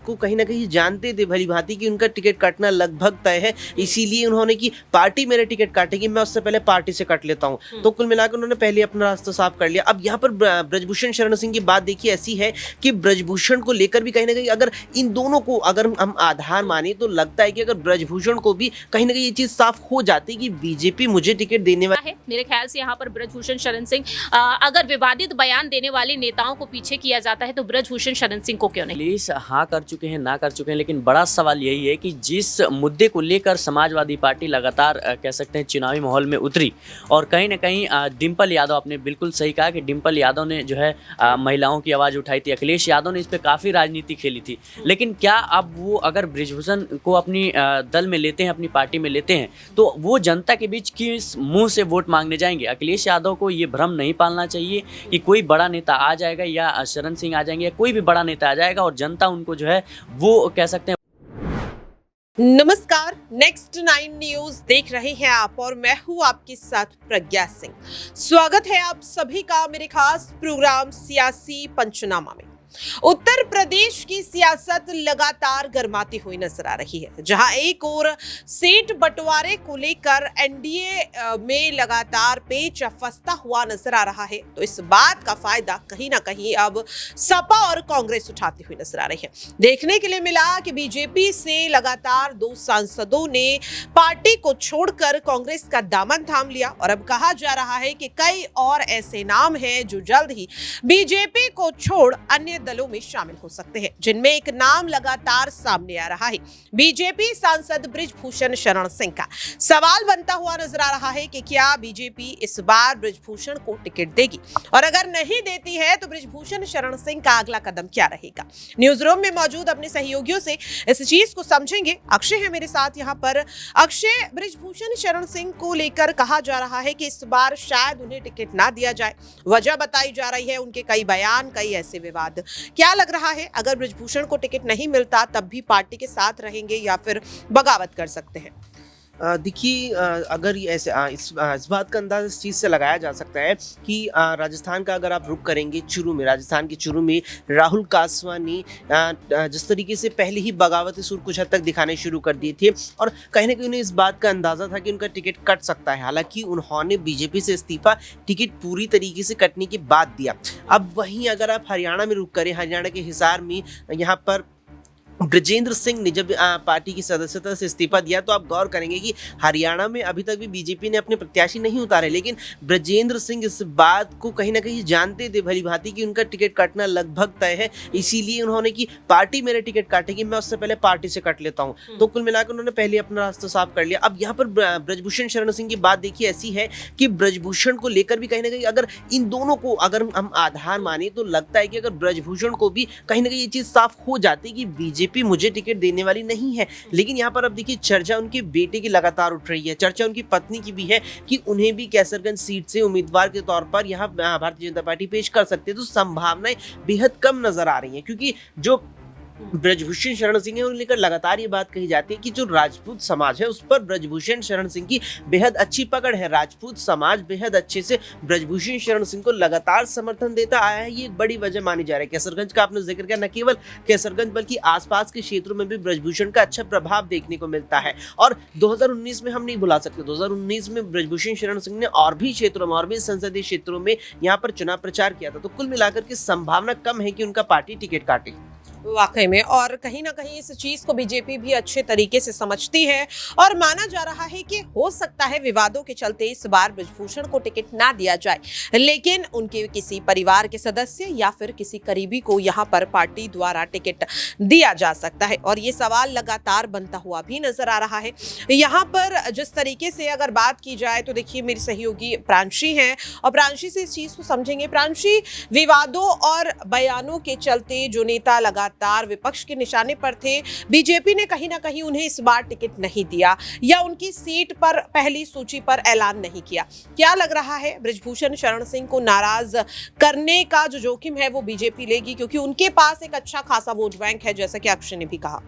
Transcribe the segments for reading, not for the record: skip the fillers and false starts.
को कहीं ना कहीं जानते थे भली भांति कि उनका टिकट काटना लगभग तय है, इसीलिए उन्होंने कि पार्टी मेरे टिकट काटेगी, मैं उससे पहले पार्टी से कट लेता हूं। तो कुल मिलाकर उन्होंने पहले अपना रास्ता साफ कर लिया। अब यहाँ पर ब्रजभूषण शरण सिंह की बात देखिए ऐसी है कि ब्रजभूषण को लेकर भी कहीं ना कहीं अगर इन दोनों को अगर हम आधार माने तो लगता है कि अगर ब्रजभूषण को भी कहीं ना कहीं ये चीज साफ हो जाती कि बीजेपी मुझे टिकट देने वाली है। मेरे ख्याल से यहाँ पर ब्रजभूषण शरण सिंह अगर विवादित बयान देने वाले नेताओं को पीछे किया जाता है तो ब्रजभूषण शरण सिंह को क्यों नहीं? पुलिस हाँ कर चुके हैं, ना कर चुके हैं, लेकिन बड़ा सवाल यही है कि जिस मुद्दे को लेकर समाजवादी पार्टी लगातार कह सकते हैं चुनावी माहौल में उतरी और कहीं ना कहीं डिम्पल यादव, आपने बिल्कुल सही कहा कि डिम्पल यादव ने जो है महिलाओं की आवाज़ उठाई थी, अखिलेश यादव ने इस पर काफ़ी राजनीति खेली थी। लेकिन क्या अब वो अगर ब्रजभूषण को अपनी दल में लेते हैं, अपनी पार्टी में लेते हैं, तो वो जनता के बीच किस मुंह से वोट मांगने जाएंगे? अखिलेश यादव को ये भ्रम नहीं पालना चाहिए कि कोई बड़ा नेता आ जाएगा या शरण सिंह आ जाएंगे या कोई भी बड़ा नेता आ जाएगा और जनता उनको जो है वो कह सकते हैं। नमस्कार, नेक्स्ट 9 न्यूज देख रहे हैं आप और मैं हूं आपके साथ प्रज्ञा सिंह। स्वागत है आप सभी का मेरे खास प्रोग्राम सियासी पंचनामा में। उत्तर प्रदेश की सियासत लगातार गर्माती हुई नजर आ रही है, जहां एक और सीट बंटवारे को लेकर एनडीए में लगातार पेच फंसता हुआ नजर आ रहा है। तो इस बात का फायदा कहीं ना कहीं अब सपा और कांग्रेस उठाती हुई नजर आ रही है। देखने के लिए मिला कि बीजेपी से लगातार 2 सांसदों ने पार्टी को छोड़कर कांग्रेस का दामन थाम लिया और अब कहा जा रहा है कि कई और ऐसे नाम हैं जो जल्द ही बीजेपी को छोड़ अन्य दलों में शामिल हो सकते हैं, जिनमें एक नाम लगातार सामने आ रहा है, बीजेपी सांसद ब्रजभूषण शरण सिंह का। सवाल बनता हुआ नजर आ रहा है कि क्या बीजेपी इस बार ब्रजभूषण को टिकट देगी और अगर नहीं देती है तो ब्रजभूषण शरण सिंह का अगला कदम क्या रहेगा। न्यूज रूम में मौजूद अपने सहयोगियों से इस चीज को समझेंगे। अक्षय है मेरे साथ यहाँ पर। अक्षय, ब्रजभूषण शरण सिंह को लेकर कहा जा रहा है कि इस बार शायद उन्हें टिकट ना दिया जाए। वजह बताई जा रही है उनके कई बयान, कई ऐसे विवाद। क्या लग रहा है, अगर ब्रजभूषण को टिकट नहीं मिलता तब भी पार्टी के साथ रहेंगे या फिर बगावत कर सकते हैं? देखिए, अगर ये ऐसे इस बात का अंदाज इस चीज़ से लगाया जा सकता है कि राजस्थान का अगर आप रुख करेंगे, चुरू में, राजस्थान के चुरू में राहुल कासवा ने जिस तरीके से पहले ही बगावती सुर कुछ हद तक दिखाने शुरू कर दिए थे और कहीं ना कहीं उन्हें इस बात का अंदाज़ा था कि उनका टिकट कट सकता है। हालांकि उन्होंने बीजेपी से इस्तीफा टिकट पूरी तरीके से कटने के बाद दिया। अब वहीं अगर आप हरियाणा में रुख करें, हरियाणा के हिसार में यहाँ पर ब्रजेंद्र सिंह ने जब पार्टी की सदस्यता से इस्तीफा दिया तो आप गौर करेंगे कि हरियाणा में अभी तक भी बीजेपी ने अपने प्रत्याशी नहीं उतारे, लेकिन ब्रजेंद्र सिंह इस बात को कहीं ना कहीं जानते थे भली भांति कि उनका टिकट काटना लगभग तय है, इसीलिए उन्होंने कि पार्टी मेरे टिकट काटेगी, मैं उससे पहले पार्टी से कट लेता हूं। तो कुल मिलाकर उन्होंने पहले अपना रास्ता साफ कर लिया। अब यहाँ पर ब्रजभूषण शरण सिंह की बात देखिए ऐसी है कि ब्रजभूषण को लेकर भी कहीं ना कहीं अगर इन दोनों को अगर हम आधार माने तो लगता है कि अगर ब्रजभूषण को भी कहीं ना कहीं ये चीज साफ हो जाती कि बीजेपी मुझे टिकट देने वाली नहीं है। लेकिन यहाँ पर अब देखिए चर्चा उनके बेटे की लगातार उठ रही है, चर्चा उनकी पत्नी की भी है कि उन्हें भी कैसरगंज सीट से उम्मीदवार के तौर पर यहाँ भारतीय जनता पार्टी पेश कर सकते हैं। तो संभावनाएं बेहद कम नजर आ रही हैं, क्योंकि जो ब्रजभूषण शरण सिंह है उन्हें लेकर लगातार ये बात कही जाती है कि जो राजपूत समाज है उस पर ब्रजभूषण शरण सिंह की बेहद अच्छी पकड़ है। राजपूत समाज बेहद अच्छे से ब्रजभूषण शरण सिंह को लगातार समर्थन देता आया है। ये एक बड़ी वजह मानी जा रही है। कैसरगंज का आपने जिक्र किया, न केवल कैसरगंज बल्कि आसपास के क्षेत्रों में भी ब्रजभूषण का अच्छा प्रभाव देखने को मिलता है। और 2019 में हम नहीं भुला सकते, 2019 में ब्रजभूषण शरण सिंह ने और भी क्षेत्रों में, और भी संसदीय क्षेत्रों में यहाँ पर चुनाव प्रचार किया था। तो कुल मिलाकर के संभावना कम है कि उनका पार्टी टिकट काटे। वाकई में, और कहीं ना कहीं इस चीज को बीजेपी भी अच्छे तरीके से समझती है और माना जा रहा है कि हो सकता है विवादों के चलते इस बार ब्रजभूषण को टिकट ना दिया जाए, लेकिन उनके किसी परिवार के सदस्य या फिर किसी करीबी को यहाँ पर पार्टी द्वारा टिकट दिया जा सकता है। और ये सवाल लगातार बनता हुआ भी नजर आ रहा है। यहाँ पर जिस तरीके से अगर बात की जाए तो देखिए मेरी सहयोगी प्रांशी हैं और प्रांशी से इस चीज को समझेंगे। प्रांशी, विवादों और बयानों के चलते जो नेता लगातार विपक्ष के निशाने पर थे, बीजेपी ने कहीं ना कहीं उन्हें इस बार टिकट नहीं दिया या उनकी सीट पर पहली सूची पर ऐलान नहीं किया। क्या लग रहा है, ब्रजभूषण शरण सिंह को नाराज करने का जो जोखिम है वो बीजेपी लेगी, क्योंकि उनके पास एक अच्छा खासा वोट बैंक है, जैसा कि अक्षय ने भी कहा?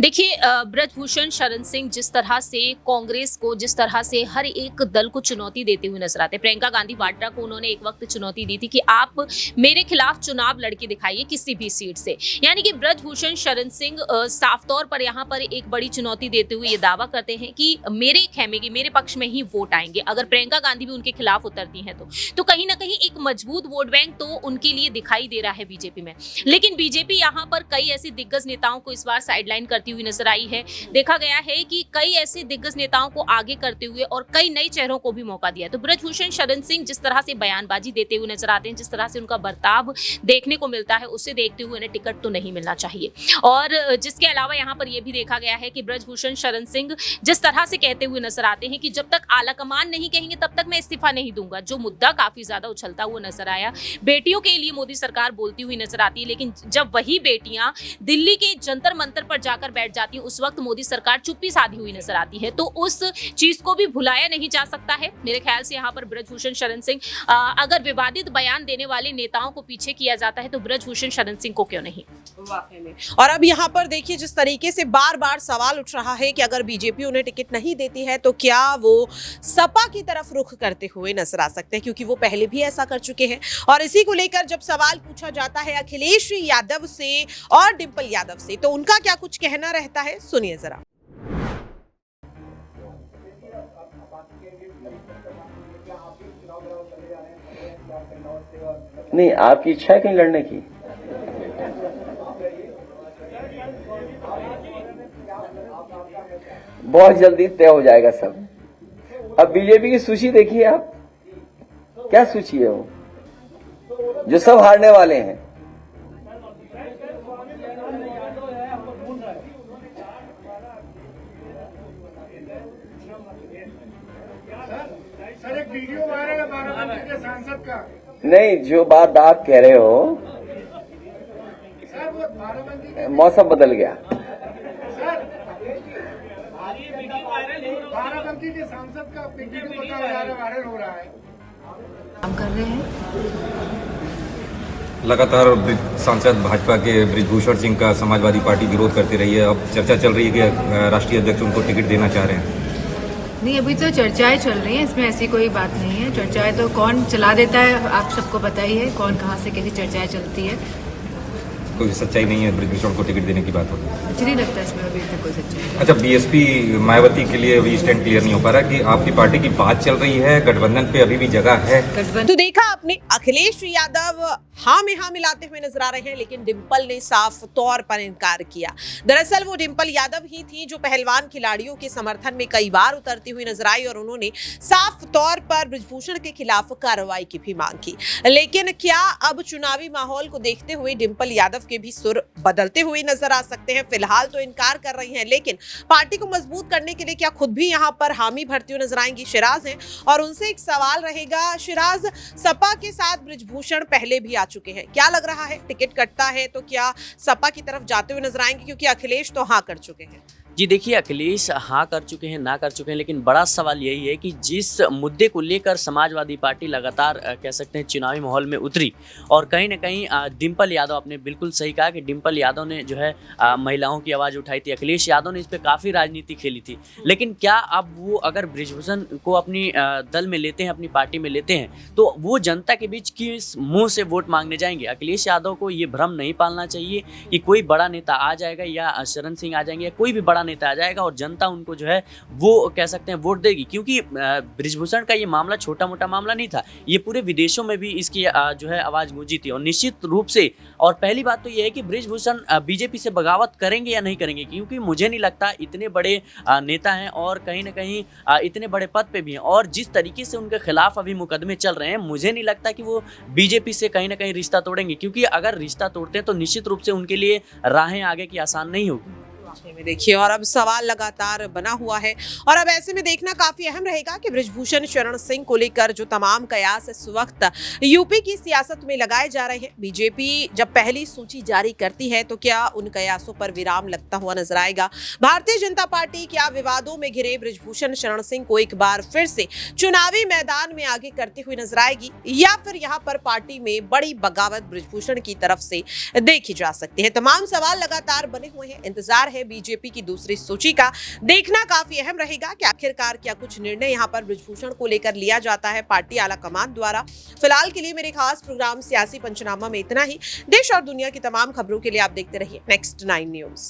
देखिए ब्रजभूषण शरण सिंह जिस तरह से कांग्रेस को, जिस तरह से हर एक दल को चुनौती देते हुए नजर आते हैं। प्रियंका गांधी वाड्रा को उन्होंने एक वक्त चुनौती दी थी कि आप मेरे खिलाफ चुनाव लड़के दिखाइए किसी भी सीट से। यानी कि ब्रजभूषण शरण सिंह साफ तौर पर यहाँ पर एक बड़ी चुनौती देते हुए ये दावा करते हैं कि मेरे खेमे की, मेरे पक्ष में ही वोट आएंगे। अगर प्रियंका गांधी भी उनके खिलाफ उतरती हैं तो कहीं ना कहीं एक मजबूत वोट बैंक तो उनके लिए दिखाई दे रहा है बीजेपी में। लेकिन बीजेपी यहाँ पर कई ऐसे दिग्गज नेताओं को इस बार साइडलाइन करती हुई नजर आई है। देखा गया है कि कई ऐसे दिग्गज नेताओं को आगे करते हुए और कई नए चेहरों को भी मौका दिया। तो ब्रजभूषण शरण सिंह जिस तरह से बयानबाजी देते हुए नजर आते हैं, जिस तरह से उनका बर्ताव देखने को मिलता है, उससे देखते हुए उन्हें टिकट तो नहीं मिलना चाहिए। और जिसके अलावा यहाँ पर यह भी देखा गया है कि ब्रजभूषण शरण सिंह जिस तरह से कहते हुए नजर आते हैं कि जब तक आलाकमान नहीं कहेंगे तब तक मैं इस्तीफा नहीं दूंगा, जो मुद्दा काफी ज्यादा उछलता हुआ नजर आया। बेटियों के लिए मोदी सरकार बोलती हुई नजर आती है, लेकिन जब वही बेटियां दिल्ली के जंतर मंतर पर जाकर बैठ जाती हैं, उस वक्त मोदी सरकार चुप्पी साधी हुई नजर आती है। तो उस चीज को भी भुलाया नहीं जा सकता है। मेरे ख्याल से यहाँ पर ब्रजभूषण शरण सिंह, अगर विवादित बयान देने वाले नेताओं को पीछे किया जाता है तो ब्रजभूषण शरण सिंह को क्यों नहीं। वाकई में। और अब यहाँ पर देखिए जिस तरीके से बार बार सवाल उठ रहा है कि अगर बीजेपी उन्हें टिकट नहीं देती है तो क्या वो सपा की तरफ रुख करते हुए नजर आ सकते हैं, क्योंकि वो पहले भी ऐसा कर चुके हैं। और इसी को लेकर जब सवाल पूछा जाता है अखिलेश यादव से और डिंपल यादव से, तो उनका क्या कुछ कहना रहता है, सुनिए जरा। नहीं, आपकी इच्छा है कहीं लड़ने की? बहुत जल्दी तय हो जाएगा सब। अब बीजेपी की सूची देखिए आप, क्या सूची है वो, जो सब हारने वाले हैं। सर एक वीडियो वायरल है बाराबंकी के सांसद का। नहीं, जो बात आप कह रहे हो, सर वो बाराबंकी मौसम बदल गया। बाराबंकी के सांसद का वीडियो बताया जा रहा है, वायरल हो रहा है। काम कर रहे हैं। लगातार सांसद भाजपा के ब्रजभूषण सिंह का समाजवादी पार्टी विरोध करती रही है। अब चर्चा चल रही है कि राष्ट्रीय अध्यक्ष उनको टिकट देना चाह रहे हैं। नहीं, अभी तो चर्चाएं चल रही हैं, इसमें ऐसी कोई बात नहीं है। चर्चाएं तो कौन चला देता है आप सबको पता ही है, कौन कहाँ से कैसी चर्चाएं चलती है। कोई सच्चाई नहीं है, ब्रजभूषण को टिकट देने की बात होती है। मुझे नहीं लगता इसमें अभी तक कोई सच्चाई। अच्छा, बीएसपी मायावती के लिए अभी स्टैंड क्लियर नहीं हो पा रहा कि आपकी पार्टी की बात चल रही है, गठबंधन पे अभी भी जगह है। तो देखा आपने, अखिलेश यादव हाँ में हाँ मिलाते हुए नजर आ रहे हैं, लेकिन डिंपल ने साफ तौर पर इनकार किया। दरअसल वो डिंपल यादव ही थी जो पहलवान खिलाड़ियों के समर्थन में कई बार उतरती हुई नजर आई और उन्होंने साफ तौर पर ब्रजभूषण के खिलाफ कार्रवाई की भी मांग की। लेकिन क्या अब चुनावी माहौल को देखते हुए डिंपल यादव के भी सुर बदलते हुए नजर आ सकते हैं? फिलहाल तो इनकार कर रही हैं, लेकिन पार्टी को मजबूत करने के लिए क्या खुद भी यहाँ पर हामी भरती हुई नजर आएंगी? शिराज हैं और उनसे एक सवाल रहेगा। शिराज, सपा के साथ ब्रजभूषण पहले भी आ चुके हैं, क्या लग रहा है टिकट कटता है तो क्या सपा की तरफ जाते हुए नजर आएंगे, क्योंकि अखिलेश तो हाँ कर चुके हैं? जी देखिए, अखिलेश हाँ कर चुके हैं, ना कर चुके हैं, लेकिन बड़ा सवाल यही है कि जिस मुद्दे को लेकर समाजवादी पार्टी लगातार कह सकते हैं चुनावी माहौल में उतरी, और कहीं ना कहीं डिंपल यादव, आपने बिल्कुल सही कहा कि डिंपल यादव ने जो है महिलाओं की आवाज़ उठाई थी, अखिलेश यादव ने इस पर काफ़ी राजनीति खेली थी। लेकिन क्या अब वो अगर ब्रजभूषण को अपनी दल में लेते हैं, अपनी पार्टी में लेते हैं, तो वो जनता के बीच किस मुँह से वोट मांगने जाएंगे? अखिलेश यादव को ये भ्रम नहीं पालना चाहिए कि कोई बड़ा नेता आ जाएगा या शरण सिंह आ जाएंगे या कोई भी बड़ा नेता आ जाएगा और जनता उनको जो है वो कह सकते हैं वोट देगी, क्योंकि ब्रजभूषण का ये मामला छोटा मोटा मामला नहीं था, ये पूरे विदेशों में भी इसकी जो है आवाज़ गूंजी थी। और निश्चित रूप से, और पहली बात तो ये है कि ब्रजभूषण बीजेपी से बगावत करेंगे या नहीं करेंगे, क्योंकि मुझे नहीं लगता, इतने बड़े नेता हैं और कहीं ना कहीं इतने बड़े पद पे भी हैं, और जिस तरीके से उनके खिलाफ अभी मुकदमे चल रहे हैं, मुझे नहीं लगता कि वो बीजेपी से कहीं ना कहीं रिश्ता तोड़ेंगे, क्योंकि अगर रिश्ता तोड़ते हैं तो निश्चित रूप से उनके लिए राहें आगे की आसान नहीं होगी। में देखिए, और अब सवाल लगातार बना हुआ है और अब ऐसे में देखना काफी अहम रहेगा कि ब्रजभूषण शरण सिंह को लेकर जो तमाम कयास इस वक्त यूपी की सियासत में लगाए जा रहे हैं, बीजेपी जब पहली सूची जारी करती है तो क्या उन कयासों पर विराम लगता हुआ नजर आएगा? भारतीय जनता पार्टी क्या विवादों में घिरे ब्रजभूषण शरण सिंह को एक बार फिर से चुनावी मैदान में आगे करती हुई नजर आएगी, या फिर यहाँ पर पार्टी में बड़ी बगावत ब्रजभूषण की तरफ से देखी जा सकती है? तमाम सवाल लगातार बने हुए हैं, इंतजार है बीजेपी की दूसरी सूची का। देखना काफी अहम रहेगा कि आखिरकार क्या कुछ निर्णय यहाँ पर बृजभूषण को लेकर लिया जाता है पार्टी आला कमान द्वारा। फिलहाल के लिए मेरे खास प्रोग्राम सियासी पंचनामा में इतना ही। देश और दुनिया की तमाम खबरों के लिए आप देखते रहिए नेक्स्ट 9 न्यूज।